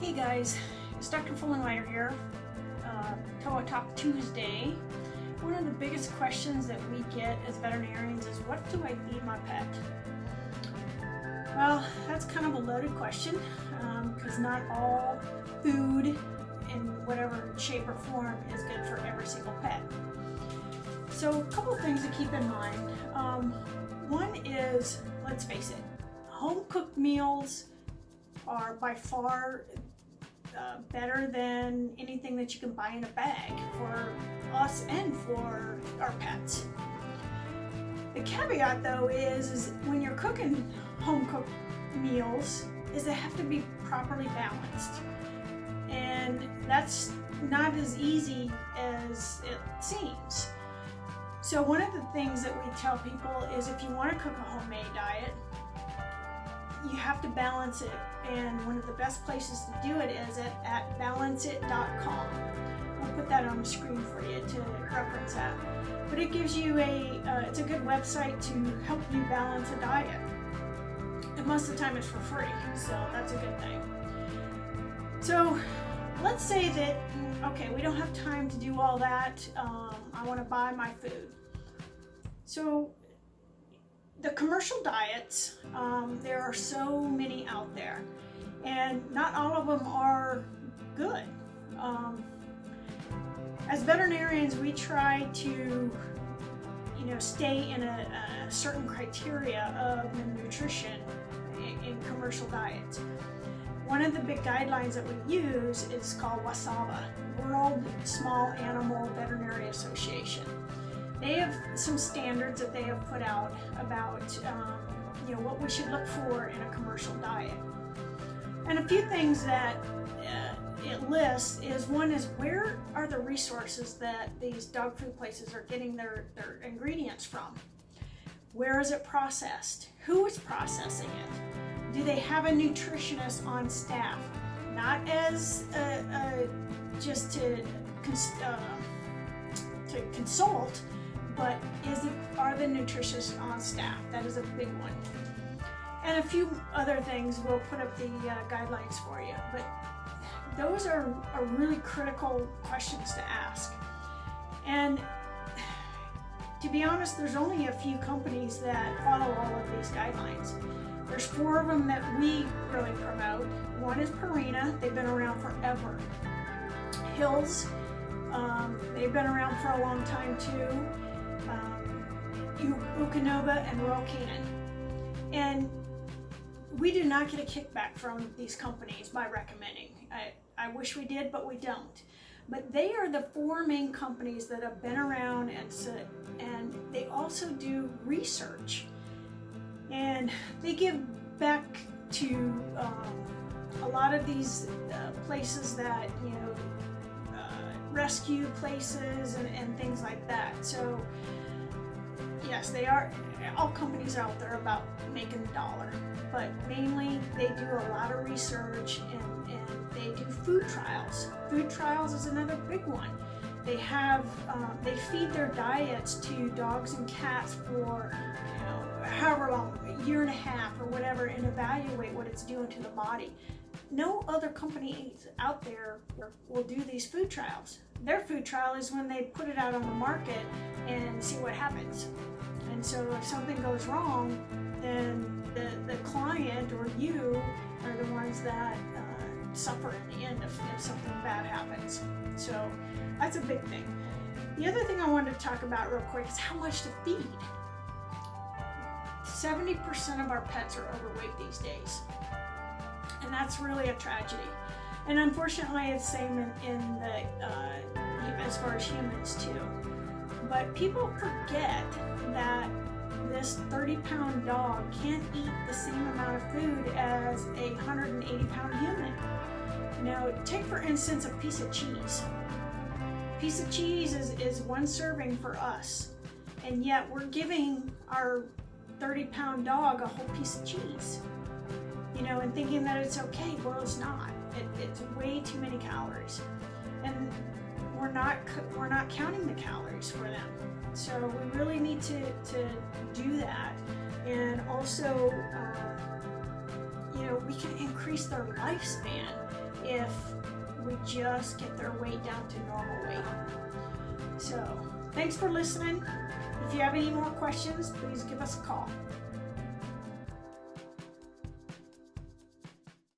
Hey guys, it's Dr. Fullenwider here. TOAH Talk Tuesday. One of the biggest questions that we get as veterinarians is, what do I feed my pet? Well, that's kind of a loaded question because not all food in whatever shape or form is good for every single pet. So a couple things to keep in mind. One is, let's face it, home cooked meals are by far better than anything that you can buy in a bag for us and for our pets. The caveat though is when you're cooking home cooked meals is they have to be properly balanced, and that's not as easy as it seems. So one of the things that we tell people is if you want to cook a homemade diet, you have to balance it, and one of the best places to do it is at balanceit.com. We'll put that on the screen for you to reference that. But it gives you it's a good website to help you balance a diet. And most of the time it's for free, so that's a good thing. So let's say that, okay, we don't have time to do all that. I want to buy my food. So the commercial diets, there are so many out there, and not all of them are good. As veterinarians, we try to, stay in a certain criteria of nutrition in commercial diets. One of the big guidelines that we use is called WSAVA, World Small Animal Veterinary Association. They have some standards that they have put out about what we should look for in a commercial diet. And a few things that it lists is, one is, where are the resources that these dog food places are getting their ingredients from? Where is it processed? Who is processing it? Do they have a nutritionist on staff? Not as just to consult, but are the nutritionists on staff? That is a big one. And a few other things, we'll put up the guidelines for you. But those are really critical questions to ask. And to be honest, there's only a few companies that follow all of these guidelines. There's 4 of them that we really promote. One is Purina. They've been around forever. Hills, they've been around for a long time too. Ukanova and Royal Canin. And we do not get a kickback from these companies by recommending. I wish we did, but we don't. But they are the 4 main companies that have been around, and they also do research. And they give back to a lot of these places that, rescue places and things like that. So yes, they are, all companies out there about making a dollar, but mainly they do a lot of research and they do food trials. Food trials is another big one. They have, they feed their diets to dogs and cats for, however long, a year and a half or whatever, and evaluate what it's doing to the body. No other company out there will do these food trials. Their food trial is when they put it out on the market and see what happens. And so if something goes wrong, then the client or you are the ones that suffer in the end if something bad happens. So that's a big thing. The other thing I wanted to talk about real quick is how much to feed. 70% of our pets are overweight these days. And that's really a tragedy. And unfortunately, it's the same in as far as humans too. But people forget that this 30-pound dog can't eat the same amount of food as a 180-pound human. Take for instance a piece of cheese. A piece of cheese is 1 serving for us, and yet we're giving our 30-pound dog a whole piece of cheese. And thinking that it's okay. Well, it's not. It's way too many calories, and we're not counting the calories for them. So we really need to do that, and also, we can increase their lifespan if we just get their weight down to normal weight. So thanks for listening. If you have any more questions, please give us a call.